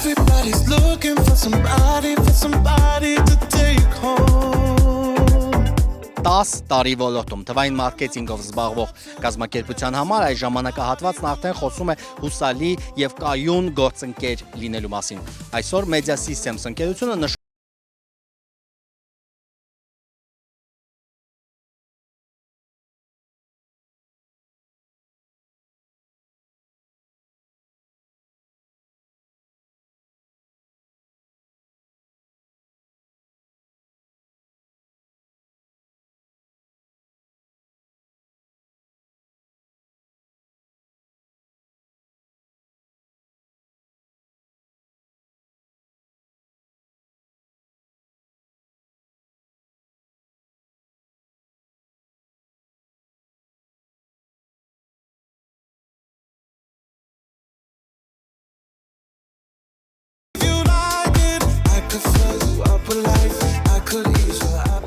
Everybody's looking for somebody to take home. 10 տարի ոլորտում թվային մարքեթինգով զբաղվող կազմակերպության համար այս ժամանակահատվածն արդեն խոսում է հուսալի եւ կայուն գործընկեր լինելու մասին։ Այսօր Media Systems ընկերությունը նշում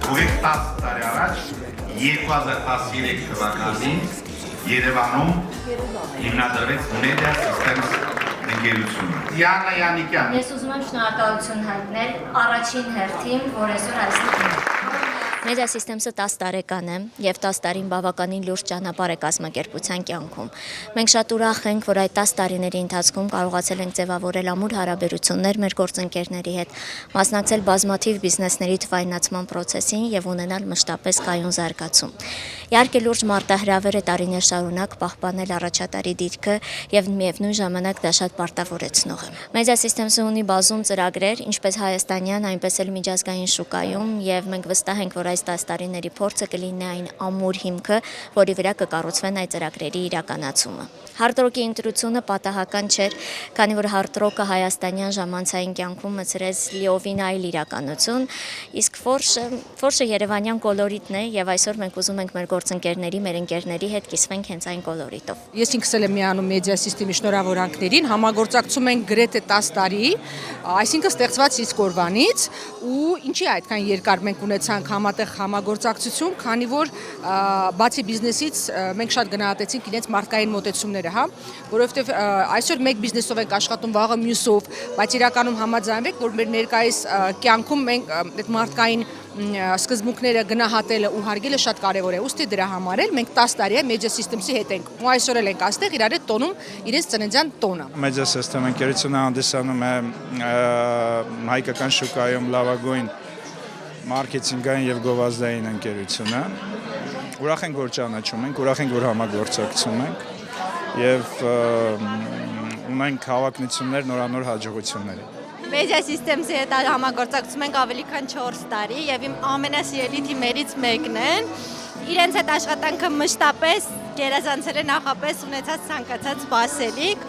Ուղիղ 10 տարի առաջ 2013 թվականին Երևանում հիմնադրվեց Media Systems ընկերությունը։ Յաննա Յանիկյան։ Ես ուզում եմ շնորհակալություն հայտնել առաջին հերթին, որ այսօր այստեղ եմ։ Media Systems-ը 10 տարեկան է եւ 10 տարին բավականին լուրջ ճանապարհ է կազմակերպության կյանքում։ Մենք շատ ուրախ ենք, որ այդ 10 տարիների ընթացքում կարողացել ենք ձևավորել ամուր հարաբերություններ մեր գործընկերների հետ, մասնակցել բազմաթիվ բիզնեսների թվայնացման process-ին եւ ունենալ մշտապես կայուն զարգացում։ Իհարկե լուրջ մարտահրավեր է տարիներ շարունակ պահպանել առաջատարի դիրքը եւ միևնույն ժամանակ դա շատ պարտավորեցնող է։ Media Systems-ը ունի բազում ծրագրեր, ինչպես հայաստանյան, այնպես էլ միջազգային շուկայում եւ մենք վստահ ենք, որ այս 10 տարիների փորձը կլինի այն ամուր հիմքը, որի վրա կկառուցվեն այդ ծրագրերի իրականացումը։ Hard Rock-ի ընտրությունը պատահական չէր, քանի որ Hard Rock-ը հայաստանյան ժամանցային կյանքում մցրեց լիովին այլ իրականություն, իսկ Forge-ը երևանյան կոլորիտն է եւ այսօր մենք ուզում ենք մեր գործընկերների, մեր ընկերների հետ կիսվենք հենց այն կոլորիտով։ Ես ինքս եմ միանում Media System-ի շնորհավորանքներին, համագործակցում ենք գրեթե 10 տարի, այսինքն ստեղծված իսկ օրվանից ու ինչի այդքան երկար մենք ունեցանք համատեղ համագործակցություն, քանի որ բացի բիզնեսից մենք շատ գնահատեցինք իրենց մարդկային մոտեցումները, հա, որովհետև այսօր մեկ բիզնեսով ենք աշխատում, վաղը մյուսով, բայց իրականում համաձայնվենք, որ մեր ներկայիս կյանքում մենք այդ մարդկային սկզբունքները գնահատելը ու հարգելը շատ կարևոր է։ Ուստի դրա համար էլ մենք 10 տարի է Media Systems-ի հետ ենք։ Ու այսօր էլ ենք այստեղ իրար հետ տոնում իրենց ծննդյան տոնը։ Media System ընկերությունը հանդիսանում է հայկական շուկայում լավագույն մարքեթինգային եւ գովազդային ընկերությունը։ Ուրախ ենք, որ ճանաչում ենք, ուրախ ենք, որ համագործակցում ենք եւ ունենք հավակնություններ նորանոր հաջողությունների։ Media Systems-ի հետ համագործակցում ենք ավելի քան 4 տարի եւ իմ ամենասիրելի թիմերից մեկն են։ Իրենց հետ աշխատանքը մշտապես գերազանցել է նախապես ունեցած ցանկացած սպասելիք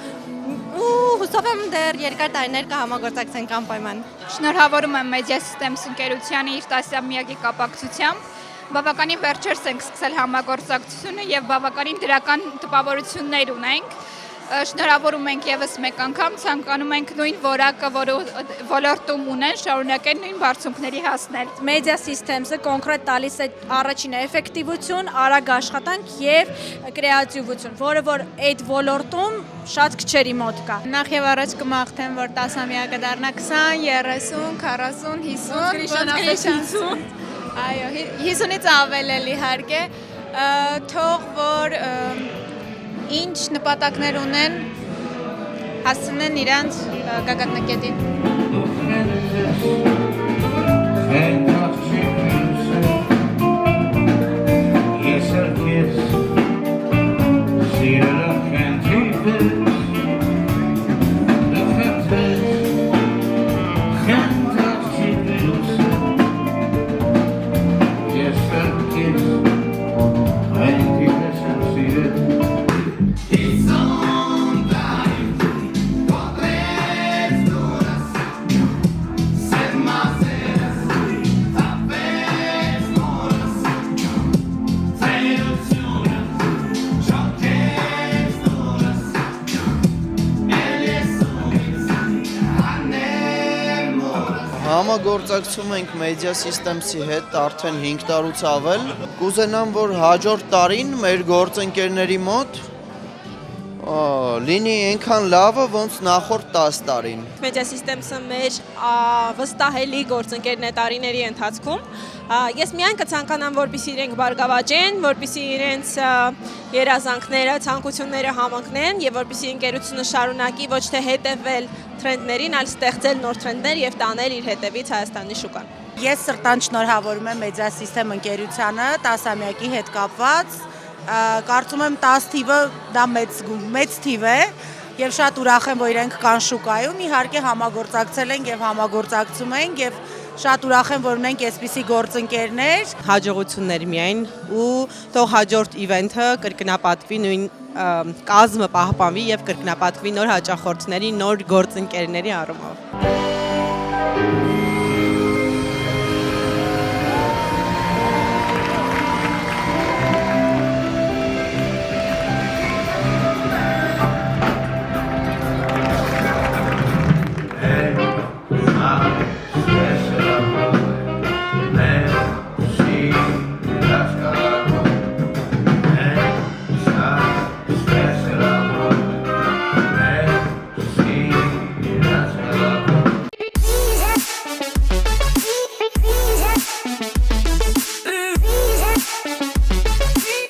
ու հուսով եմ դեռ երկար տարիներ կհամագործակցենք անպայման։ Շնորհավորում եմ Media Systems ընկերությանը իր 10-ամյակի կապակցությամբ։ Բավականին վերջերս ենք սկսել համագործակցությունը եւ բավականին դրական տպավորություններ ունենք։ Շնորհավորում ենք եւս մեկ անգամ, ցանկանում ենք նույն որակը, որը ոլորտում ունեն, շարունակեն նույն բարձունքների հասնել։ Media Systems-ը կոնկրետ տալիս է առաջինը էֆեկտիվություն, արագ աշխատանք եւ կրեատիվություն, որը որ այդ ոլորտում շատ քչերի մոտ կա։ Նախ եւ առաջ կմաղթեմ, որ 10-ամյակը դառնա 20, 30, 40, 50, այո, 50-ից ավել էլ իհարկե, թող որ ինչ նպատակներ ունեն, հասցնեն իրանց գագաթնակետին։ Համագործակցում ենք Media Systems-ի հետ արդեն 5 տարուց ավել։ Կուզենամ, որ հաջորդ տարին մեր գործընկերների մոտ Լինի այնքան լավը, ոնց նախորդ 10 տարին։ Media Systems-ը մեր վստահելի գործընկերն է տարիների ընթացքում։ Ես միայն կցանկանամ, որպեսզի իրենք բարգավաճեն, որպեսզի իրենց երազանքները, ցանկությունները համընկնեն եւ որպեսզի ընկերությունը շարունակի ոչ թե հետևել թրենդերին, այլ ստեղծել նոր թրենդներ եւ տանել իր հետևից Հայաստանի շուկան։ Ես սրտան շնորհավորում եմ Media System ընկերությանը 10-ամյակի հետ կապված։ Կարծում եմ 10 թիվը դա մեծ թիվ է եւ շատ ուրախ եմ, որ իրենք կան շուկայում, իհարկե համագործակցել ենք եւ համագործակցում ենք եւ շատ ուրախ եմ, որ ունենք այսպիսի գործընկերներ, Հաջողություններ միայն ու թող հաջորդ իվենթը կրկնապատվի նույն կազմը պահպանվի եւ կրկնապատվի նոր հաճախորդների, նոր գործընկերների առումով։